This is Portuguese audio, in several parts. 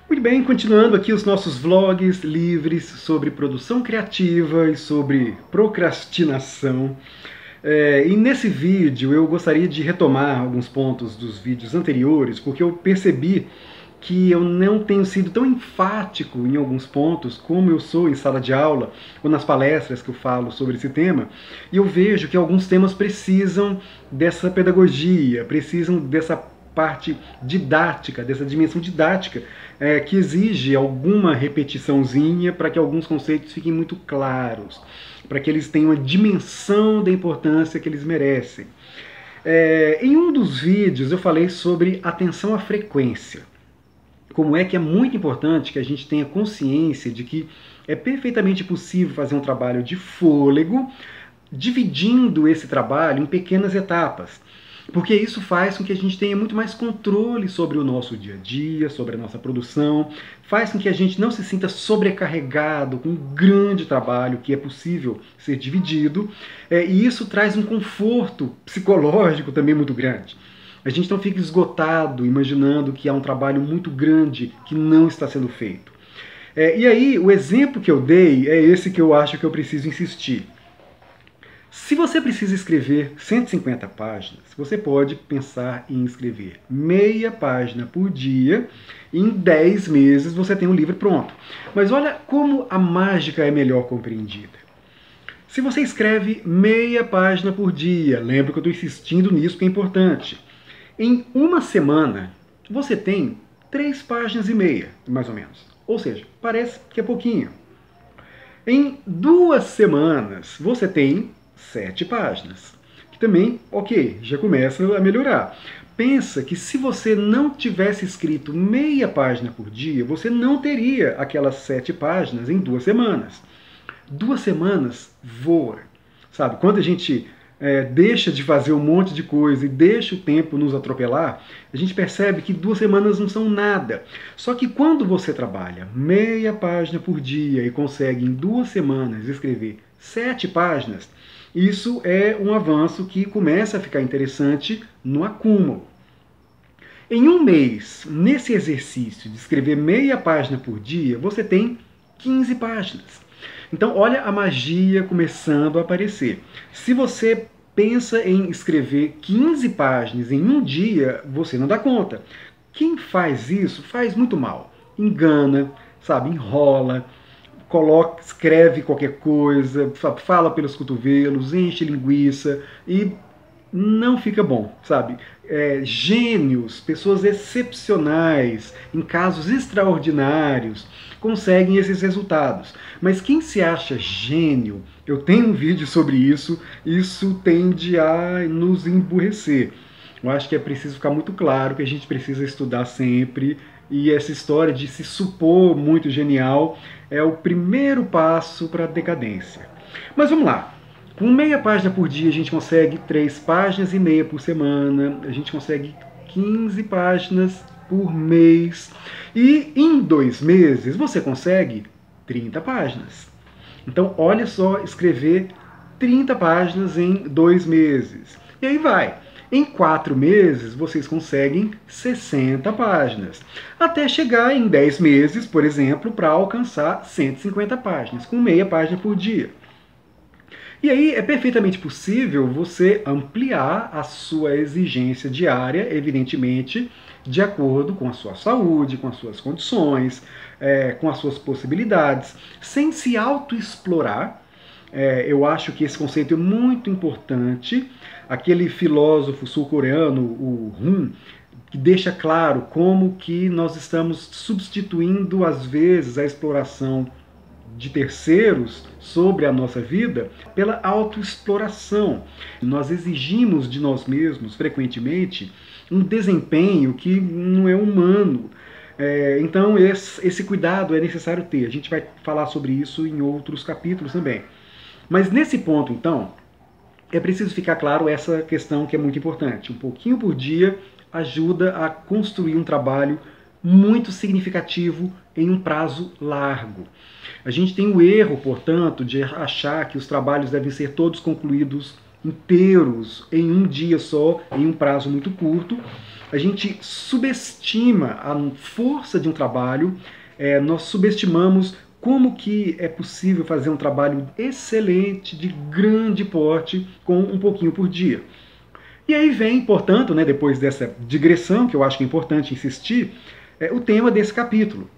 Muito bem, continuando aqui os nossos vlogs livres sobre produção criativa e sobre procrastinação. E nesse vídeo eu gostaria de retomar alguns pontos dos vídeos anteriores, porque eu percebi que eu não tenho sido tão enfático em alguns pontos como eu sou em sala de aula ou nas palestras que eu falo sobre esse tema, e eu vejo que alguns temas precisam dessa pedagogia, precisam dessa parte didática, dessa dimensão didática, que exige alguma repetiçãozinha para que alguns conceitos fiquem muito claros, para que eles tenham a dimensão da importância que eles merecem. Em um dos vídeos eu falei sobre atenção à frequência. Como é que é muito importante que a gente tenha consciência de que é perfeitamente possível fazer um trabalho de fôlego, dividindo esse trabalho em pequenas etapas. Porque isso faz com que a gente tenha muito mais controle sobre o nosso dia a dia, sobre a nossa produção, faz com que a gente não se sinta sobrecarregado com um grande trabalho que é possível ser dividido, e isso traz um conforto psicológico também muito grande. A gente não fica esgotado imaginando que há um trabalho muito grande que não está sendo feito. E aí, o exemplo que eu dei é esse que eu acho que eu preciso insistir. Se você precisa escrever 150 páginas, você pode pensar em escrever meia página por dia, e em 10 meses você tem um livro pronto. Mas olha como a mágica é melhor compreendida. Se você escreve meia página por dia, lembra que eu estou insistindo nisso porque é importante. Em uma semana, você tem 3 páginas e meia, mais ou menos. Ou seja, parece que é pouquinho. Em 2 semanas, você tem 7 páginas. Que também, ok, já começa a melhorar. Pensa que se você não tivesse escrito meia página por dia, você não teria aquelas 7 páginas em 2 semanas. 2 semanas voa. Sabe, quando a gente deixa de fazer um monte de coisa e deixa o tempo nos atropelar, a gente percebe que 2 semanas não são nada. Só que quando você trabalha meia página por dia e consegue em 2 semanas escrever 7 páginas, isso é um avanço que começa a ficar interessante no acúmulo. Em um mês, nesse exercício de escrever meia página por dia, você tem 15 páginas. Então, olha a magia começando a aparecer. Se você pensa em escrever 15 páginas em um dia, você não dá conta. Quem faz isso faz muito mal. Engana, sabe, enrola, escreve qualquer coisa, fala pelos cotovelos, enche linguiça e não fica bom, sabe? Gênios, pessoas excepcionais, em casos extraordinários, conseguem esses resultados. Mas quem se acha gênio, eu tenho um vídeo sobre isso tende a nos emburrecer. Eu acho que é preciso ficar muito claro que a gente precisa estudar sempre, e essa história de se supor muito genial é o primeiro passo para a decadência. Mas vamos lá. Com meia página por dia a gente consegue 3 páginas e meia por semana, a gente consegue 15 páginas por mês, e em 2 meses você consegue 30 páginas. Então olha só, escrever 30 páginas em 2 meses. E aí vai. Em 4 meses, vocês conseguem 60 páginas. Até chegar em 10 meses, por exemplo, para alcançar 150 páginas, com meia página por dia. E aí é perfeitamente possível você ampliar a sua exigência diária, evidentemente, de acordo com a sua saúde, com as suas condições, com as suas possibilidades, sem se autoexplorar. Eu acho que esse conceito é muito importante. Aquele filósofo sul-coreano, o Hun, que deixa claro como que nós estamos substituindo, às vezes, a exploração de terceiros sobre a nossa vida pela autoexploração. Nós exigimos de nós mesmos, frequentemente, um desempenho que não é humano. Então esse cuidado é necessário ter. A gente vai falar sobre isso em outros capítulos também. Mas nesse ponto, então, é preciso ficar claro essa questão que é muito importante. Um pouquinho por dia ajuda a construir um trabalho muito significativo em um prazo largo. A gente tem o erro, portanto, de achar que os trabalhos devem ser todos concluídos inteiros em um dia só, em um prazo muito curto, a gente subestima a força de um trabalho, nós subestimamos como que é possível fazer um trabalho excelente, de grande porte, com um pouquinho por dia. E aí vem, portanto, né, depois dessa digressão, que eu acho que é importante insistir, o tema desse capítulo.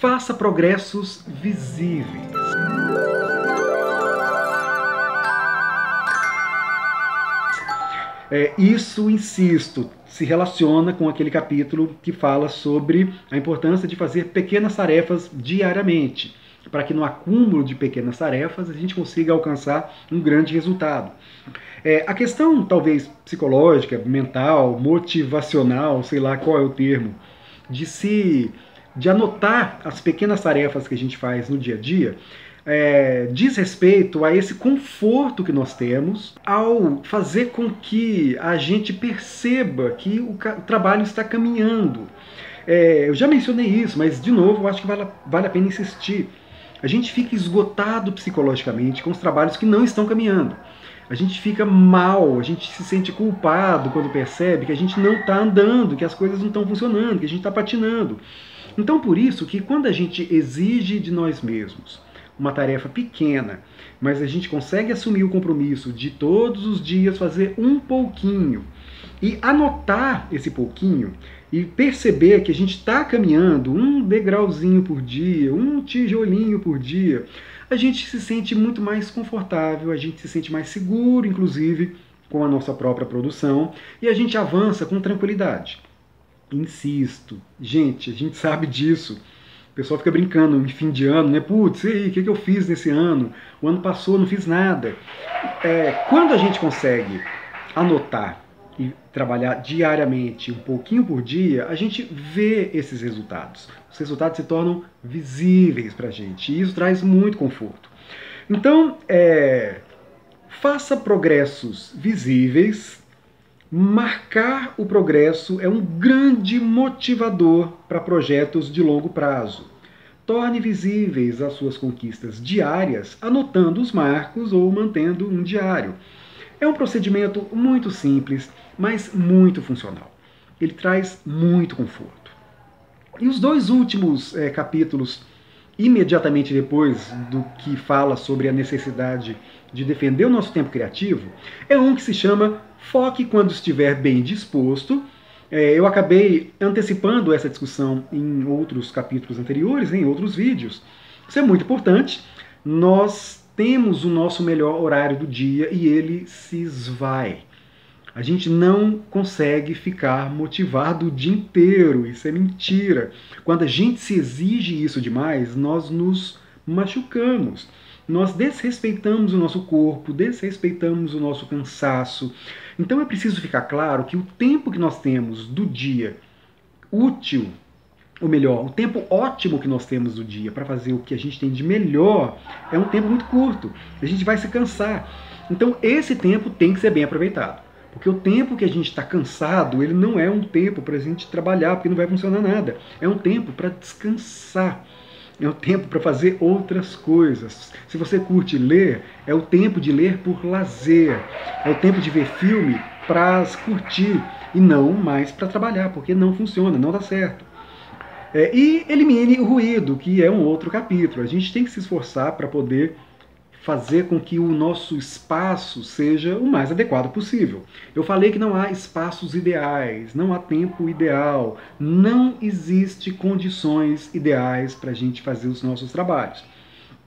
Faça progressos visíveis. Isso, insisto, se relaciona com aquele capítulo que fala sobre a importância de fazer pequenas tarefas diariamente, para que no acúmulo de pequenas tarefas a gente consiga alcançar um grande resultado. A questão, talvez, psicológica, mental, motivacional, sei lá qual é o termo, de anotar as pequenas tarefas que a gente faz no dia a dia, diz respeito a esse conforto que nós temos ao fazer com que a gente perceba que o trabalho está caminhando. Eu já mencionei isso, mas de novo eu acho que vale a pena insistir. A gente fica esgotado psicologicamente com os trabalhos que não estão caminhando. A gente fica mal, a gente se sente culpado quando percebe que a gente não está andando, que as coisas não estão funcionando, que a gente está patinando. Então por isso que quando a gente exige de nós mesmos uma tarefa pequena, mas a gente consegue assumir o compromisso de todos os dias fazer um pouquinho e anotar esse pouquinho e perceber que a gente está caminhando um degrauzinho por dia, um tijolinho por dia, a gente se sente muito mais confortável, a gente se sente mais seguro, inclusive, com a nossa própria produção, e a gente avança com tranquilidade. Insisto, gente, a gente sabe disso. O pessoal fica brincando em fim de ano, né? Putz, e aí, o que eu fiz nesse ano? O ano passou, não fiz nada. Quando a gente consegue anotar e trabalhar diariamente, um pouquinho por dia, a gente vê esses resultados. Os resultados se tornam visíveis para a gente, e isso traz muito conforto. Então, faça progressos visíveis. Marcar o progresso é um grande motivador para projetos de longo prazo. Torne visíveis as suas conquistas diárias, anotando os marcos ou mantendo um diário. É um procedimento muito simples, mas muito funcional. Ele traz muito conforto. E os dois últimos capítulos, imediatamente depois do que fala sobre a necessidade de defender o nosso tempo criativo, é um que se chama Foque quando estiver bem disposto. Eu acabei antecipando essa discussão em outros capítulos anteriores, em outros vídeos. Isso é muito importante. Nós temos o nosso melhor horário do dia e ele se esvai. A gente não consegue ficar motivado o dia inteiro, isso é mentira. Quando a gente se exige isso demais, nós nos machucamos. Nós desrespeitamos o nosso corpo, desrespeitamos o nosso cansaço. Então é preciso ficar claro que o tempo que nós temos do dia útil, ou melhor, o tempo ótimo que nós temos do dia para fazer o que a gente tem de melhor é um tempo muito curto. A gente vai se cansar. Então esse tempo tem que ser bem aproveitado. Porque o tempo que a gente está cansado, ele não é um tempo para a gente trabalhar, porque não vai funcionar nada. É um tempo para descansar. É um tempo para fazer outras coisas. Se você curte ler, é o tempo de ler por lazer. É o tempo de ver filme para curtir e não mais para trabalhar, porque não funciona, não dá certo. E elimine o ruído, que é um outro capítulo. A gente tem que se esforçar para poder fazer com que o nosso espaço seja o mais adequado possível. Eu falei que não há espaços ideais, não há tempo ideal, não existe condições ideais para a gente fazer os nossos trabalhos.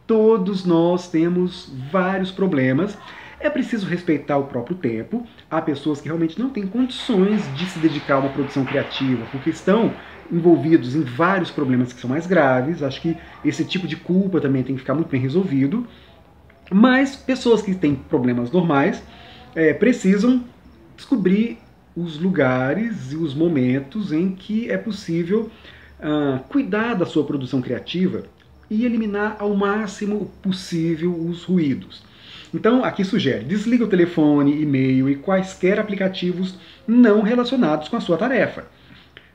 Todos nós temos vários problemas. É preciso respeitar o próprio tempo. Há pessoas que realmente não têm condições de se dedicar a uma produção criativa, porque estão envolvidos em vários problemas que são mais graves. Acho que esse tipo de culpa também tem que ficar muito bem resolvido. Mas pessoas que têm problemas normais precisam descobrir os lugares e os momentos em que é possível cuidar da sua produção criativa e eliminar ao máximo possível os ruídos. Então, aqui sugere, desliga o telefone, e-mail e quaisquer aplicativos não relacionados com a sua tarefa.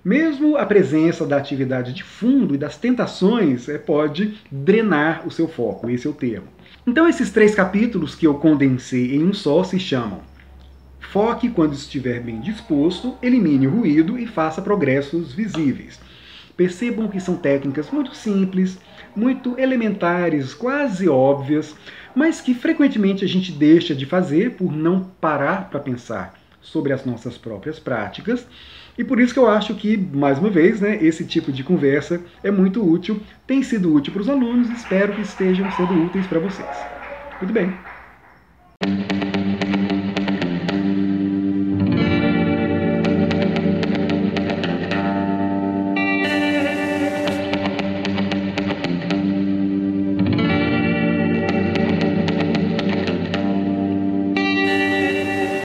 Mesmo a presença da atividade de fundo e das tentações pode drenar o seu foco, esse é o termo. Então esses 3 capítulos que eu condensei em um só se chamam Foque quando estiver bem disposto, elimine o ruído e faça progressos visíveis. Percebam que são técnicas muito simples, muito elementares, quase óbvias, mas que frequentemente a gente deixa de fazer por não parar para pensar sobre as nossas próprias práticas. E por isso que eu acho que, mais uma vez, né, esse tipo de conversa é muito útil, tem sido útil para os alunos, espero que estejam sendo úteis para vocês. Muito bem.